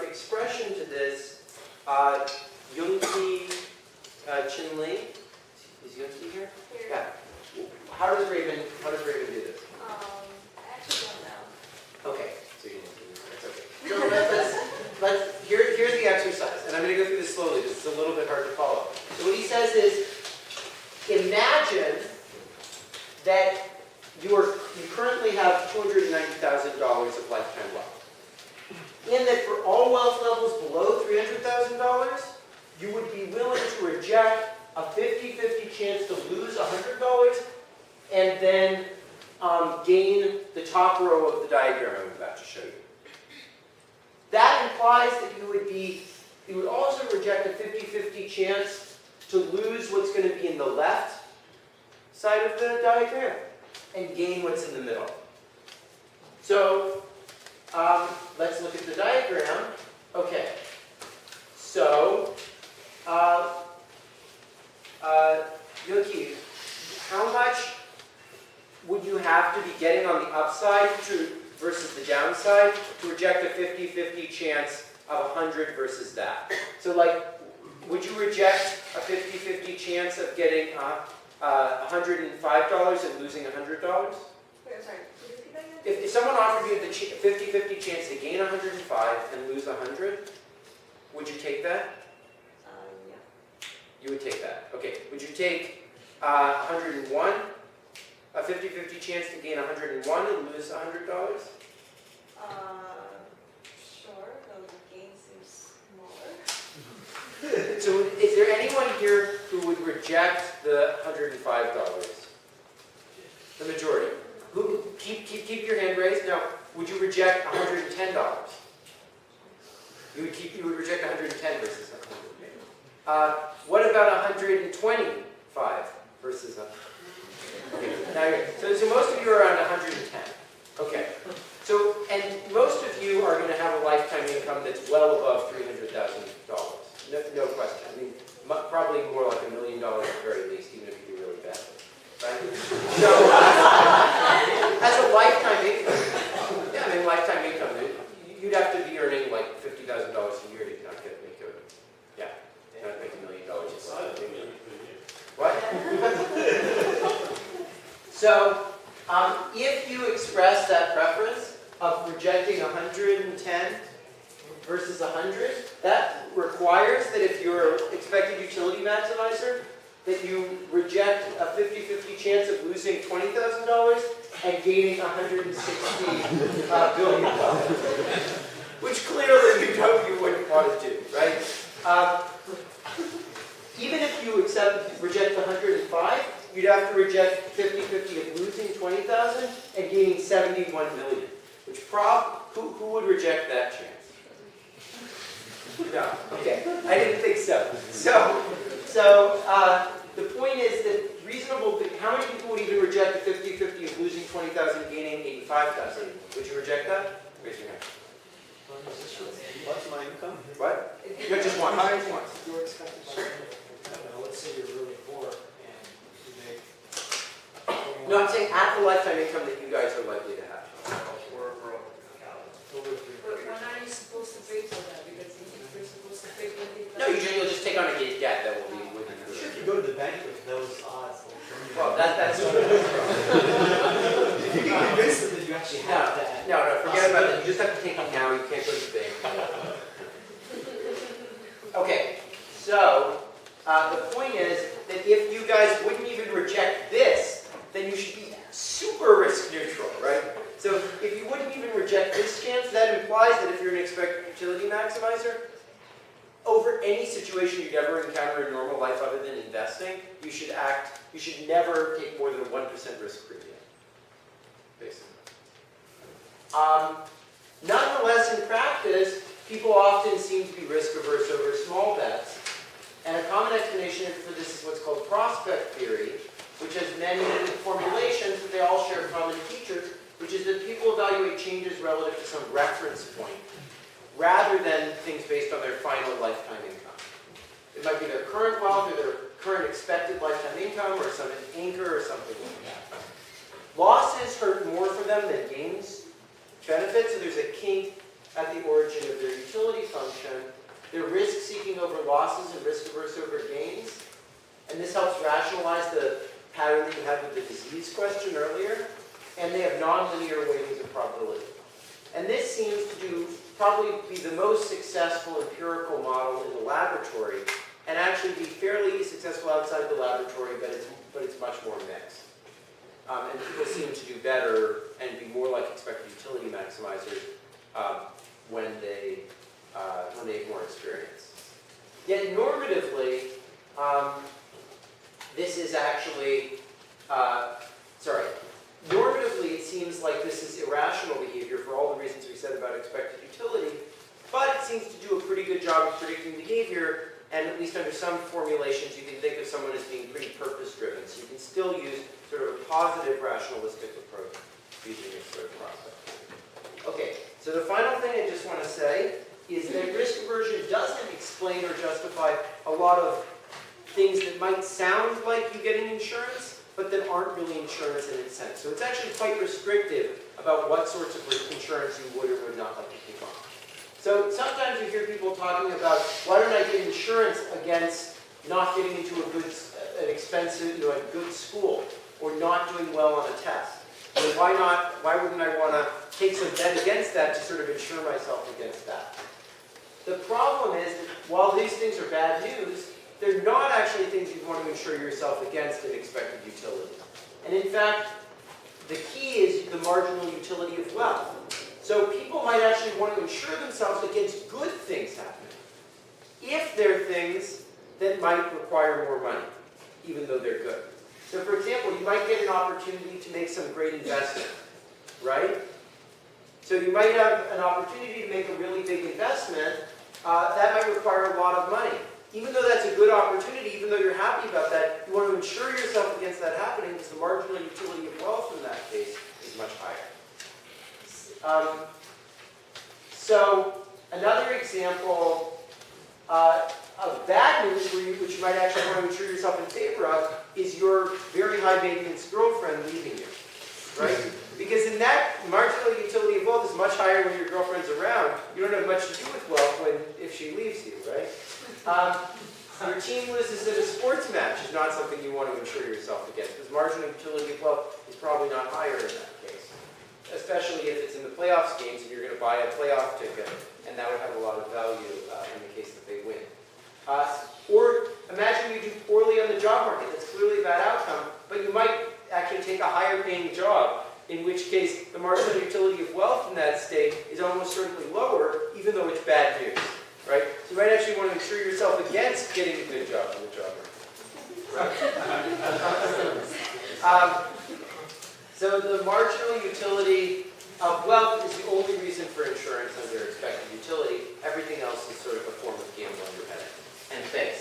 expression to this, Yunki Chin Lee. Is Yunki here? Yeah. How does Raven do this? I actually don't know. Okay, so you didn't. That's okay. So here's the exercise, and I'm going to go through this slowly because it's a little bit hard to follow. So what he says is, imagine that you currently have $290,000 of lifetime wealth. And that for all wealth levels below $300,000, you would be willing to reject a 50-50 chance to lose $100 and then gain the top row of the diagram I'm about to show you. That implies that you would also reject a 50-50 chance to lose what's going to be in the left side of the diagram and gain what's in the middle. So let's look at the diagram. Okay. So, Yuki, how much would you have to be getting on the upside versus the downside to reject a 50-50 chance of 100 versus that? So, like, would you reject a 50-50 chance of getting $105 and losing $100? Wait, I'm sorry. Could you repeat that again? If someone offered you the 50-50 chance to gain 105 and lose 100, would you take that? Yeah. You would take that. Okay. Would you take 101? A 50-50 chance to gain 101 and lose $100? Sure, though the gain seems smaller. So is there anyone here who would reject the $105? The majority. Who keep your hand raised. Now, would you reject $110? You would reject 110 versus 100. What about 125 versus 100? Okay, now so most of you are around 110. Okay. So, and most of you are going to have a lifetime income that's well above $300,000. No question. I mean, probably more like $1 million at the very least, even if you do really badly. Right? So, as a lifetime income, yeah, I mean, lifetime income, you'd have to be earning like $50,000 a year to not make a, yeah, not make $1 million. What? So, if you express that preference of rejecting 110 versus 100, that requires that if you're expected utility maximizer, that you reject a 50-50 chance of losing $20,000 and gaining $160 billion, which clearly you wouldn't want to do, right? Even if you reject 105, you'd have to reject 50-50 of losing 20,000 and gaining 71 million. Which who would reject that chance? No. Okay. I didn't think so. So the point is that how many people would even reject the 50-50 of losing 20,000 and gaining 85,000? Would you reject that? Raise your hand. What's my income? What? No, just one. How many ones? You're expected by, I don't know, let's say you're really poor and you make... No, I'm saying at the lifetime income that you guys are likely to have. But when are you supposed to pay for that? Because if you're supposed to pay for it... No, usually you'll just take on a debt that will be within the... Sure, if you go to the bank with those odds, Well, that's... if you can convince them that you actually have that. No, forget about that. You just have to take it now. You can't go to the bank. Okay, so the point is that if you guys wouldn't even reject this, then you should be super risk neutral, right? So if you wouldn't even reject this chance, that implies that if you're an expected utility maximizer, over any situation you'd ever encounter in normal life other than investing, you should never take more than a 1% risk premium, basically. Nonetheless, in practice, people often seem to be risk averse over small bets. And a common explanation for this is what's called prospect theory, which has many formulations, but they all share common features, which is that people evaluate changes relative to some reference point, rather than things based on their final lifetime income. It might be their current wealth or their current expected lifetime income or some anchor or something like that. Losses hurt more for them than gains benefit, so there's a kink at the origin of their utility function. They're risk-seeking over losses and risk-averse over gains. And this helps rationalize the pattern that you had with the disease question earlier. And they have nonlinear weightings of probability. And this seems to probably be the most successful empirical model in the laboratory, and actually be fairly successful outside the laboratory, but it's much more mixed. And people seem to do better and be more like expected utility maximizers when they have more experience. Yet normatively, this is actually, normatively it seems like this is irrational behavior for all the reasons we said about expected utility, but it seems to do a pretty good job of predicting behavior, and at least under some formulations you can think of someone as being pretty purpose-driven, so you can still use sort of a positive rationalistic approach using this sort of process. Okay, so the final thing I just want to say is that risk aversion doesn't explain or justify a lot of things that might sound like you getting insurance, but that aren't really insurance in its sense. So it's actually quite restrictive about what sorts of insurance you would or would not like to take on. So sometimes you hear people talking about, why don't I get insurance against not getting into a good school, or not doing well on a test? And why wouldn't I want to take some bet against that to sort of insure myself against that? The problem is that while these things are bad news, they're not actually things you want to insure yourself against in expected utility. And in fact, the key is the marginal utility of wealth. So people might actually want to insure themselves against good things happening, if they're things that might require more money, even though they're good. So for example, you might get an opportunity to make some great investment, right? So you might have an opportunity to make a really big investment that might require a lot of money. Even though that's a good opportunity, even though you're happy about that, you want to insure yourself against that happening because the marginal utility of wealth in that case is much higher. So another example of bad news, which you might actually want to insure yourself in favor of, is your very high maintenance girlfriend leaving you, right? Because in that, marginal utility of wealth is much higher when your girlfriend's around. You don't have much to do with wealth if she leaves you, right? Your team loses in a sports match is not something you want to insure yourself against, because marginal utility of wealth is probably not higher in that case. Especially if it's in the playoffs games and you're going to buy a playoff ticket, and that would have a lot of value in the case that they win. Or imagine you do poorly on the job market. That's clearly a bad outcome, but you might actually take a higher paying job, in which case the marginal utility of wealth in that state is almost certainly lower, even though it's bad news, right? So you might actually want to insure yourself against getting a good job in the job market. So the marginal utility of wealth is the only reason for insurance under expected utility. Everything else is sort of a form of gambling your headache. And thanks.